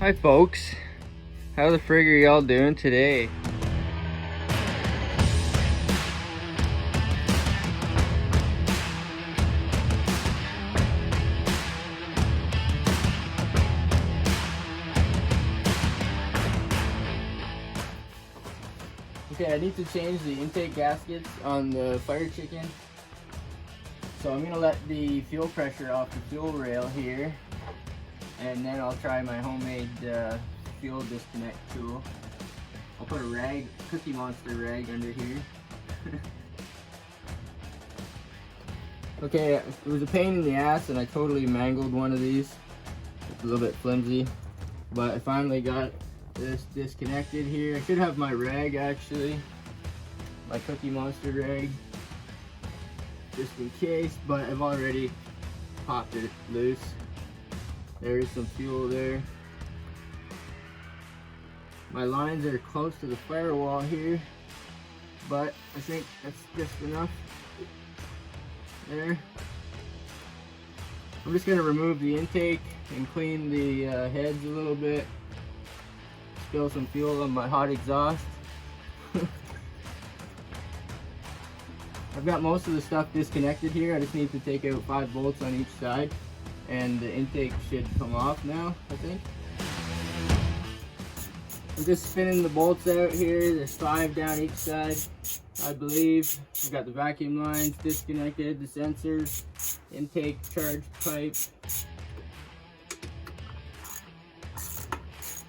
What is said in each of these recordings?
Hi folks, how the frig are y'all doing today? Okay, I need to change the intake gaskets on the fire chicken. So I'm gonna let the fuel pressure off the fuel rail here, and then I'll try my homemade fuel disconnect tool. I'll put a rag, Cookie Monster rag under here. Okay, it was a pain in the ass and I totally mangled one of these. It's a little bit flimsy, but I finally got this disconnected here. I should have my rag actually, my Cookie Monster rag, just in case, but I've already popped it loose. There is some fuel there. My lines are close to the firewall here, but I think that's just enough there. I'm just gonna remove the intake and clean the heads a little bit. Spill some fuel on my hot exhaust. I've got most of the stuff disconnected here. I just need to take out 5 bolts on each side and the intake should come off now, I think. I'm just spinning the bolts out here. There's 5 down each side, I believe. I've got the vacuum lines disconnected, the sensors, intake charge pipe,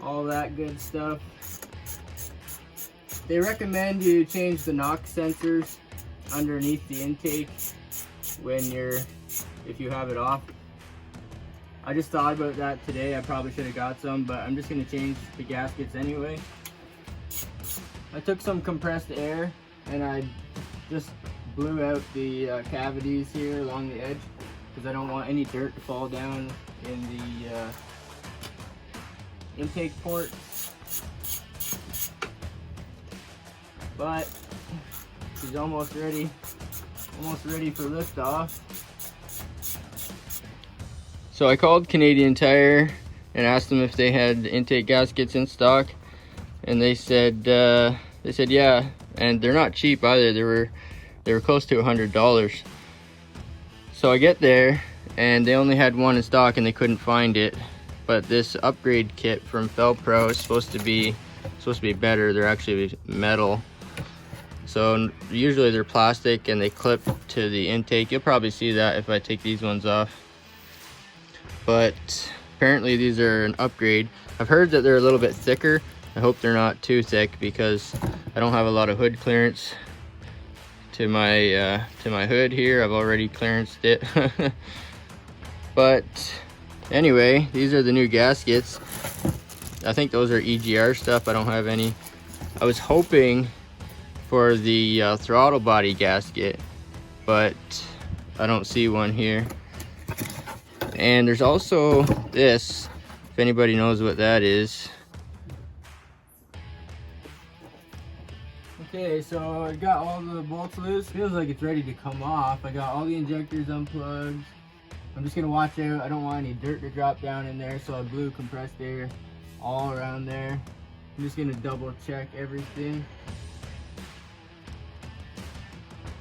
all that good stuff. They recommend you change the NOx sensors underneath the intake if you have it off. I just thought about that today. I probably should have got some, but I'm just going to change the gaskets anyway. I took some compressed air and I just blew out the cavities here along the edge because I don't want any dirt to fall down in the intake port. But she's almost ready for liftoff. So I called Canadian Tire and asked them if they had intake gaskets in stock, and they said yeah, and they're not cheap either. They were close to $100. So I get there and they only had one in stock and they couldn't find it. But this upgrade kit from Fel-Pro is supposed to be better. They're actually metal. So usually they're plastic and they clip to the intake. You'll probably see that if I take these ones off. But apparently these are an upgrade. I've heard that they're a little bit thicker. I hope they're not too thick because I don't have a lot of hood clearance to my hood here. I've already clearanced it. But anyway, these are the new gaskets. I think those are EGR stuff. I don't have any. I was hoping for the throttle body gasket, but I don't see one here. And there's also this, if anybody knows what that is. Okay, so I got all the bolts loose. Feels like it's ready to come off. I got all the injectors unplugged. I'm just gonna watch out. I don't want any dirt to drop down in there, so I blew compressed air all around there. I'm just gonna double check everything.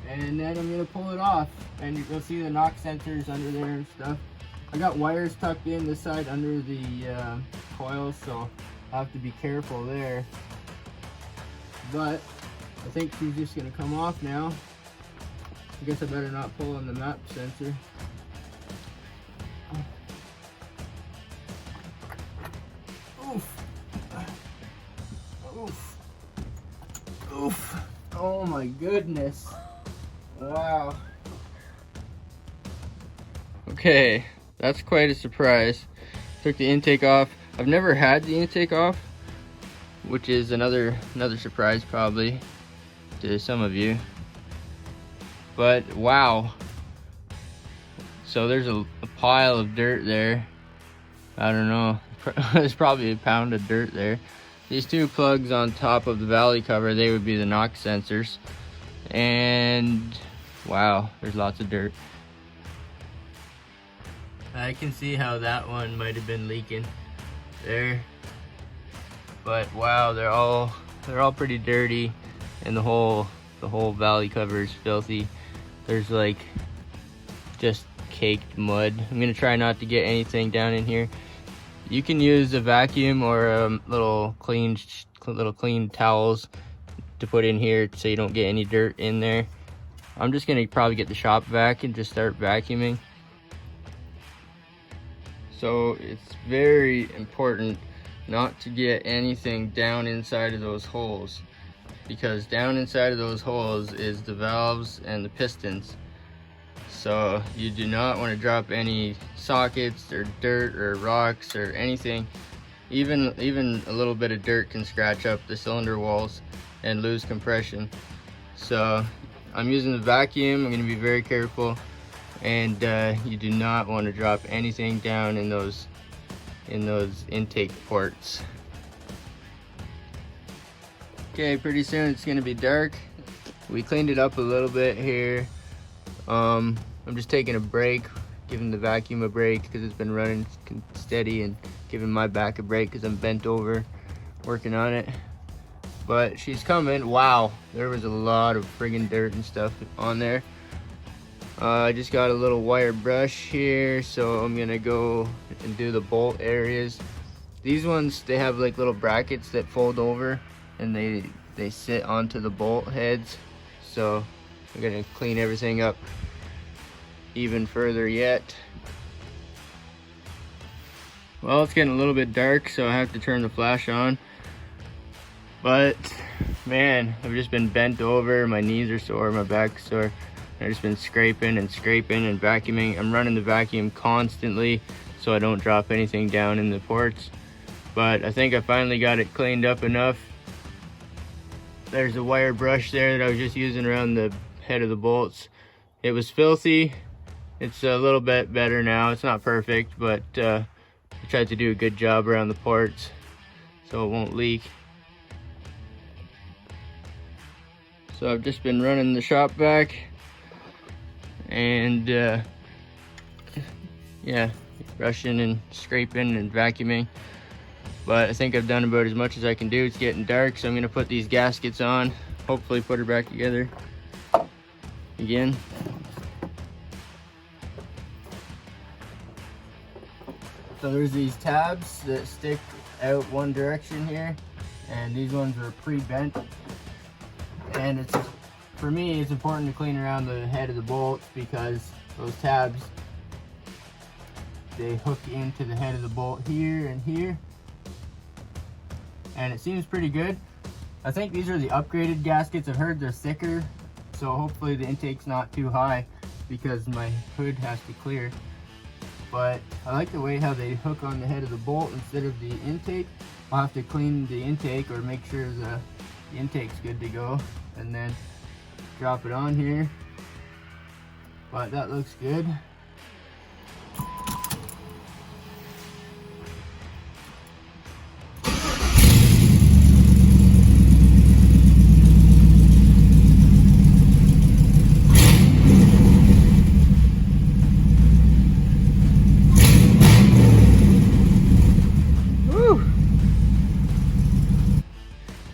And then I'm gonna pull it off. And you'll see the NOx sensors under there and stuff. I got wires tucked in this side under the coils, so I'll have to be careful there. But I think she's just gonna come off now. I guess I better not pull on the map sensor. Oof. Oof. Oof. Oh my goodness. Wow. Okay, that's quite a surprise. Took the intake off. I've never had the intake off, which is another surprise probably to some of you. But wow. So there's a pile of dirt there. I don't know. There's probably a pound of dirt there. These 2 plugs on top of the valley cover, they would be the NOx sensors. And wow, there's lots of dirt. I can see how that one might have been leaking there. but wow, they're all pretty dirty, and the whole valley cover is filthy. There's like just caked mud. I'm gonna try not to get anything down in here. You can use a vacuum or little clean towels to put in here so you don't get any dirt in there. I'm just gonna probably get the shop vac and just start vacuuming. So it's very important not to get anything down inside of those holes, because down inside of those holes is the valves and the pistons. So you do not want to drop any sockets or dirt or rocks or anything. Even a little bit of dirt can scratch up the cylinder walls and lose compression. So I'm using the vacuum. I'm going to be very careful, and you do not want to drop anything down in those intake ports. Okay, pretty soon it's going to be dark. We cleaned it up a little bit here. I'm just taking a break, giving the vacuum a break because it's been running steady, and giving my back a break because I'm bent over working on it. But she's coming. Wow, there was a lot of friggin' dirt and stuff on there. I just got a little wire brush here, so I'm gonna go and do the bolt areas. These ones, they have like little brackets that fold over, and they sit onto the bolt heads. So I'm gonna clean everything up even further yet. Well, it's getting a little bit dark, so I have to turn the flash on. But man, I've just been bent over, my knees are sore, my back's sore. I've just been scraping and vacuuming. I'm running the vacuum constantly so I don't drop anything down in the ports. But I think I finally got it cleaned up enough. There's a wire brush there that I was just using around the head of the bolts. It was filthy. It's a little bit better now. It's not perfect, but I tried to do a good job around the ports so it won't leak. So I've just been running the shop vac, and yeah, brushing and scraping and vacuuming. But I think I've done about as much as I can do. It's getting dark, so I'm gonna put these gaskets on, hopefully put her back together again. So there's these tabs that stick out one direction here, and these ones are pre-bent. And for me, it's important to clean around the head of the bolts, because those tabs, they hook into the head of the bolt here and here. And it seems pretty good. I think these are the upgraded gaskets. I've heard they're thicker, so hopefully the intake's not too high, because my hood has to clear. But I like the way how they hook on the head of the bolt instead of the intake. I'll have to clean the intake, or make sure the intake's good to go, and then drop it on here. But that looks good.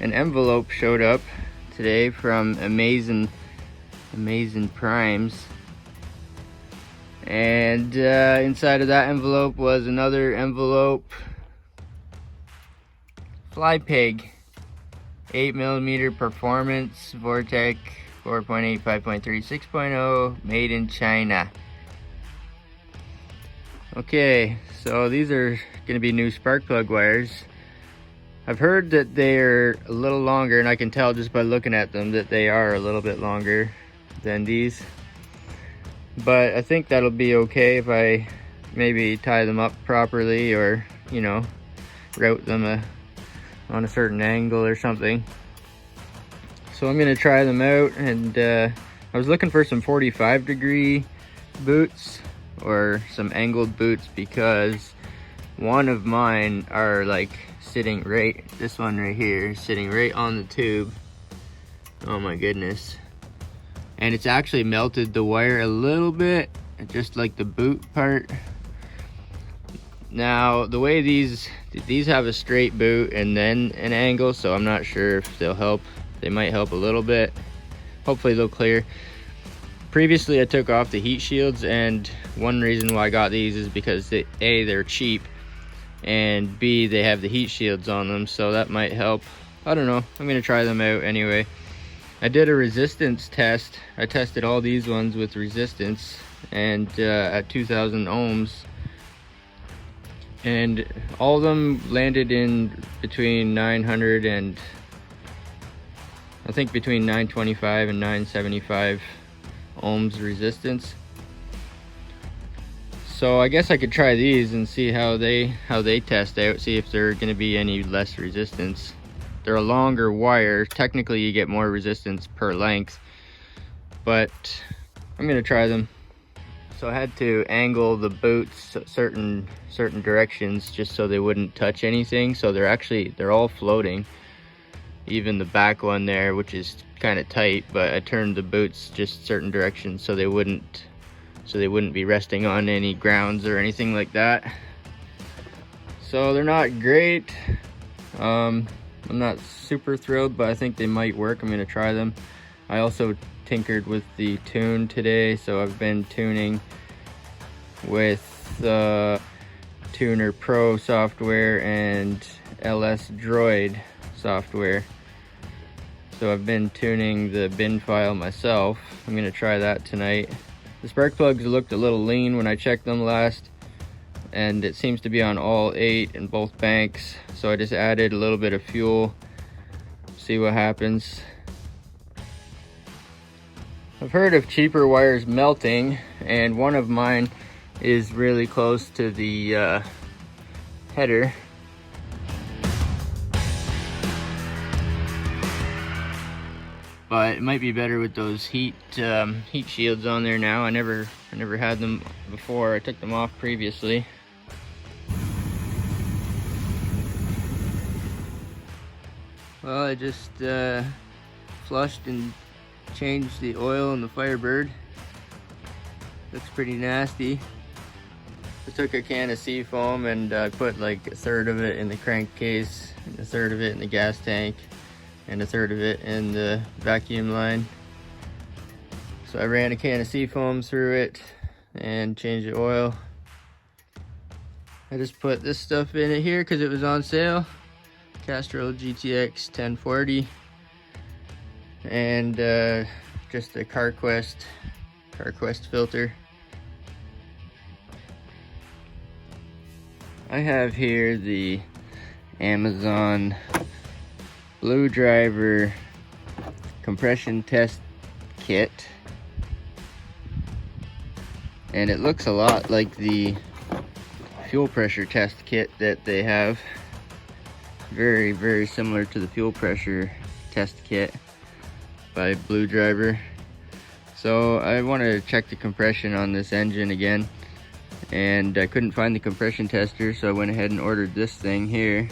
An envelope showed up today from Amazing Primes, and inside of that envelope was another envelope. Fly pig, 8mm performance Vortec 4.8 5.3 6.0, made in China. Okay, so these are going to be new spark plug wires. I've heard that they're a little longer, and I can tell just by looking at them that they are a little bit longer than these. But I think that'll be okay if I maybe tie them up properly, or, you know, route them on a certain angle or something. So I'm gonna try them out, and I was looking for some 45-degree boots or some angled boots, because one of mine are like sitting right, this one right here, sitting right on the tube. Oh my goodness. And it's actually melted the wire a little bit, just like the boot part. Now the way these have a straight boot and then an angle, so I'm not sure if they'll help. They might help a little bit. Hopefully they'll clear. Previously I took off the heat shields, and one reason why I got these is because A, they're cheap, and B, they have the heat shields on them, so that might help. I don't know, I'm gonna try them out anyway. I did a resistance test. I tested all these ones with resistance, and at 2000 ohms, and all of them landed in between 900 and I think between 925 and 975 ohms resistance. So I guess I could try these and see how they test out, see if they're going to be any less resistance. They're a longer wire. Technically you get more resistance per length, but I'm going to try them. So I had to angle the boots certain directions just so they wouldn't touch anything. So they're all floating. Even the back one there, which is kind of tight, but I turned the boots just certain directions so they wouldn't be resting on any grounds or anything like that. So they're not great. I'm not super thrilled, but I think they might work. I'm gonna try them. I also tinkered with the tune today, so I've been tuning with Tuner Pro software and LS Droid software. So I've been tuning the bin file myself. I'm gonna try that tonight. The spark plugs looked a little lean when I checked them last, and it seems to be on all 8 in both banks. So I just added a little bit of fuel, see what happens. I've heard of cheaper wires melting, and one of mine is really close to the header. But it might be better with those heat shields on there now. I never had them before. I took them off previously. Well, I just flushed and changed the oil in the Firebird. Looks pretty nasty. I took a can of seafoam and I put like a third of it in the crankcase, and a third of it in the gas tank, and a third of it in the vacuum line. So I ran a can of seafoam through it and changed the oil. I just put this stuff in it here because it was on sale. Castrol GTX 1040 and just a CarQuest filter. I have here the Amazon Blue Driver compression test kit, and it looks a lot like the fuel pressure test kit that they have. Very, very similar to the fuel pressure test kit by Blue Driver. So I wanted to check the compression on this engine again, and I couldn't find the compression tester, so I went ahead and ordered this thing here.